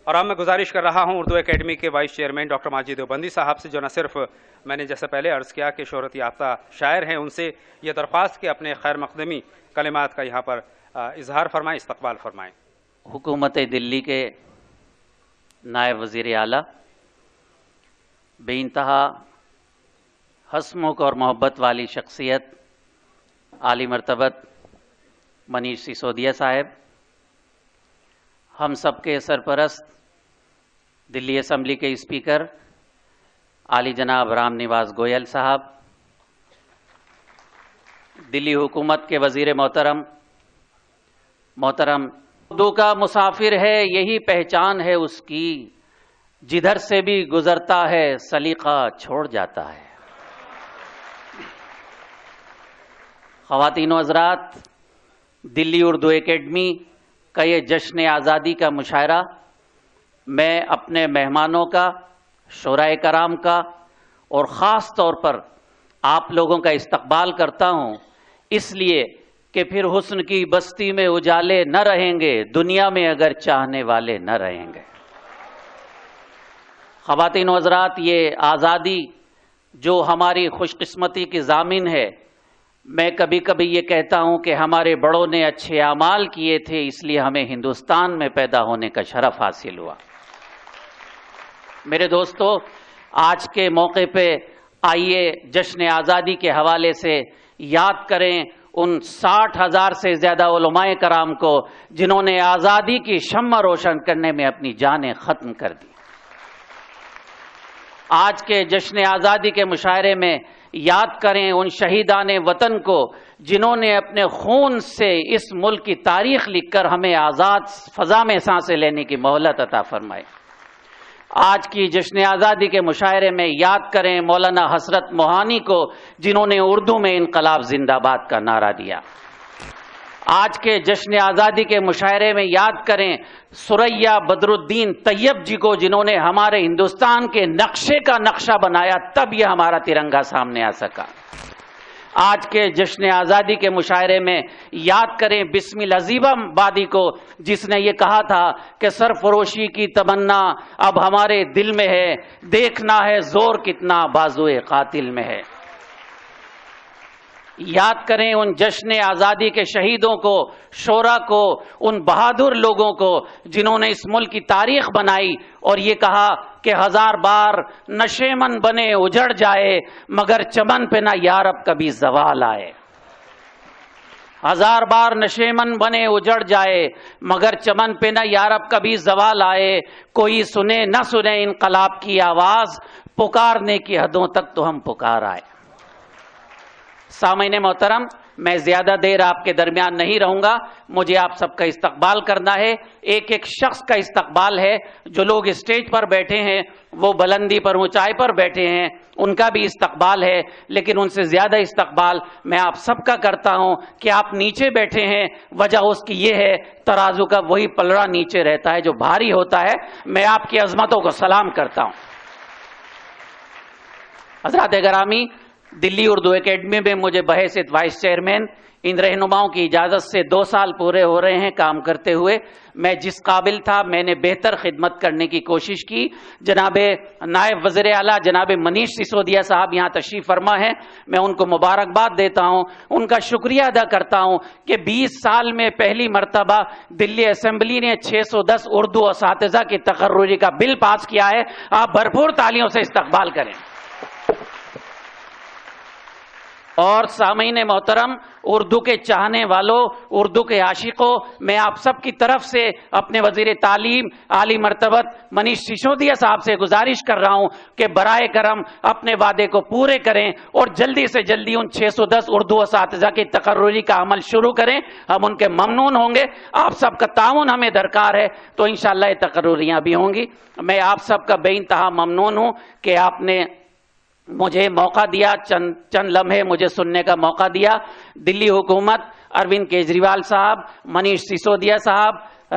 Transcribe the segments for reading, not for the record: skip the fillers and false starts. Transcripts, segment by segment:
اور اب میں گزارش کر رہا ہوں اردو اکیڈمی کے vice chairman doctor Majid Deobandi صاحب سے، جو نہ صرف میں نے جیسے پہلے عرض کیا کہ شہرت یافتہ شاعر ہیں، ان سے یہ درخواست کہ اپنے خیر مقدمی کلمات کا یہاں پر اظہار فرمائیں، استقبال فرمائیں۔ حکومت دلی کے نائب وزیر اعلیٰ، بے انتہا ہنسمکھ اور محبت والی شخصیت عالی مرتبت منیش سسودیا صاحب، ہم سب کے سرپرست دلی اسمبلی کے اسپیکر عالی جناب رام نواس گوئل صاحب، دلی حکومت کے وزیر محترم اردو کا مسافر ہے یہی پہچان ہے اس کی، جدھر سے بھی گزرتا ہے سلیقہ چھوڑ جاتا ہے۔ خواتین و حضرات، دلی اردو اکیڈمی کا یہ جشن آزادی کا مشاعرہ میں اپنے مہمانوں کا، شعراء کرام کا اور خاص طور پر آپ لوگوں کا استقبال کرتا ہوں، اس لیے کہ پھر حسن کی بستی میں اجالے نہ رہیں گے دنیا میں اگر چاہنے والے نہ رہیں گے۔ خواتین و حضرات، یہ آزادی جو ہماری خوش قسمتی کی ضامن ہے، میں کبھی کبھی یہ کہتا ہوں کہ ہمارے بڑوں نے اچھے اعمال کیے تھے، اس لیے ہمیں ہندوستان میں پیدا ہونے کا شرف حاصل ہوا۔ میرے دوستو، آج کے موقع پہ آئیے جشن آزادی کے حوالے سے یاد کریں ان 60,000 سے زیادہ علماء کرام کو جنہوں نے آزادی کی شمع روشن کرنے میں اپنی جانیں ختم کر دی۔ آج کے جشن آزادی کے مشاعرے میں یاد کریں ان شہیدان وطن کو جنہوں نے اپنے خون سے اس ملک کی تاریخ لکھ کر ہمیں آزاد فضا میں سانسیں لینے کی مہلت عطا فرمائی۔ آج کی جشن آزادی کے مشاعرے میں یاد کریں مولانا حسرت موہانی کو جنہوں نے اردو میں انقلاب زندہ باد کا نعرہ دیا۔ آج کے جشن آزادی کے مشاعرے میں یاد کریں ثریا بدر الدین طیب جی کو جنہوں نے ہمارے ہندوستان کے نقشے کا نقشہ بنایا، تب یہ ہمارا ترنگا سامنے آ سکا۔ آج کے جشن آزادی کے مشاعرے میں یاد کریں بسم العزیبہ آبادی کو جس نے یہ کہا تھا کہ سرفروشی کی تمنا اب ہمارے دل میں ہے، دیکھنا ہے زور کتنا بازوئے قاتل میں ہے۔ یاد کریں ان جشن آزادی کے شہیدوں کو، شعراء کو، ان بہادر لوگوں کو جنہوں نے اس ملک کی تاریخ بنائی اور یہ کہا کہ 1000 بار نشے من بنے اجڑ جائے مگر چمن پہ نہ یارب کبھی زوال آئے۔ 1000 بار نشے من بنے اجڑ جائے مگر چمن پہ نہ یارب کبھی زوال آئے، کوئی سنے نہ سنے انقلاب کی آواز، پکارنے کی حدوں تک تو ہم پکار آئے۔ سامعین محترم، میں زیادہ دیر آپ کے درمیان نہیں رہوں گا، مجھے آپ سب کا استقبال کرنا ہے۔ ایک ایک شخص کا استقبال ہے، جو لوگ اسٹیج پر بیٹھے ہیں وہ بلندی پر اونچائی پر بیٹھے ہیں، ان کا بھی استقبال ہے، لیکن ان سے زیادہ استقبال میں آپ سب کا کرتا ہوں کہ آپ نیچے بیٹھے ہیں۔ وجہ اس کی یہ ہے ترازو کا وہی پلڑا نیچے رہتا ہے جو بھاری ہوتا ہے۔ میں آپ کی عظمتوں کو سلام کرتا ہوں۔ حضرات گرامی، دلی اردو اکیڈمی میں مجھے بحیثیت وائس چیئرمین ان رہنماؤں کی اجازت سے 2 سال پورے ہو رہے ہیں کام کرتے ہوئے۔ میں جس قابل تھا میں نے بہتر خدمت کرنے کی کوشش کی۔ جناب نائب وزیر اعلیٰ جناب منیش سسودیا صاحب یہاں تشریف فرما ہیں، میں ان کو مبارکباد دیتا ہوں، ان کا شکریہ ادا کرتا ہوں کہ 20 سال میں پہلی مرتبہ دلی اسمبلی نے 610 اردو اساتذہ کی تقرری کا بل پاس کیا ہے۔ آپ بھرپور تالیوں سے استقبال کریں۔ اور سامعین محترم، اردو کے چاہنے والوں، اردو کے عاشقوں، میں آپ سب کی طرف سے اپنے وزیر تعلیم عالی مرتبت منیش سسودیا صاحب سے گزارش کر رہا ہوں کہ برائے کرم اپنے وعدے کو پورے کریں اور جلدی سے جلدی ان 610 اردو اساتذہ کی تقرری کا عمل شروع کریں۔ ہم ان کے ممنون ہوں گے، آپ سب کا تعاون ہمیں درکار ہے، تو انشاءاللہ یہ تقرریاں بھی ہوں گی۔ میں آپ سب کا بے انتہا ممنون ہوں کہ آپ نے مجھے موقع دیا، چند لمحے مجھے سننے کا موقع دیا۔ دلی حکومت، اروند کیجریوال صاحب، منیش سسودیا صاحب،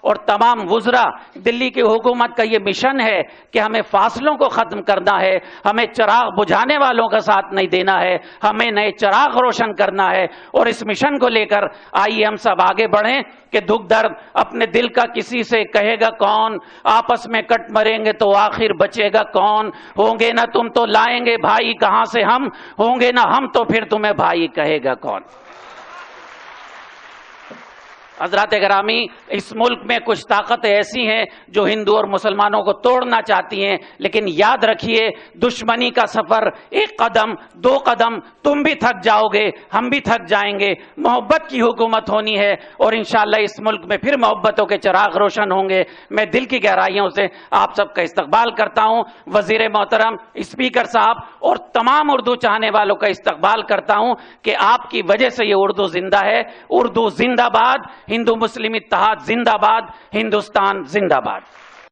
اور تمام وزراء، دلی کی حکومت کا یہ مشن ہے کہ ہمیں فاصلوں کو ختم کرنا ہے، ہمیں چراغ بجھانے والوں کا ساتھ نہیں دینا ہے، ہمیں نئے چراغ روشن کرنا ہے، اور اس مشن کو لے کر آئیے ہم سب آگے بڑھیں کہ دکھ درد اپنے دل کا کسی سے کہے گا کون، آپس میں کٹ مریں گے تو آخر بچے گا کون، ہوں گے نہ تم تو لائیں گے بھائی کہاں سے ہم، ہوں گے نہ ہم تو پھر تمہیں بھائی کہے گا کون۔ حضرات گرامی، اس ملک میں کچھ طاقتیں ایسی ہیں جو ہندو اور مسلمانوں کو توڑنا چاہتی ہیں، لیکن یاد رکھیے دشمنی کا سفر ایک قدم دو قدم تم بھی تھک جاؤ گے، ہم بھی تھک جائیں گے، محبت کی حکومت ہونی ہے، اور انشاءاللہ اس ملک میں پھر محبتوں کے چراغ روشن ہوں گے۔ میں دل کی گہرائیوں سے آپ سب کا استقبال کرتا ہوں، وزیر محترم، اسپیکر صاحب اور تمام اردو چاہنے والوں کا استقبال کرتا ہوں کہ آپ کی وجہ سے یہ اردو زندہ ہے۔ اردو زندہ باد، ہندو مسلم اتحاد زندہ باد، ہندوستان زندہ باد۔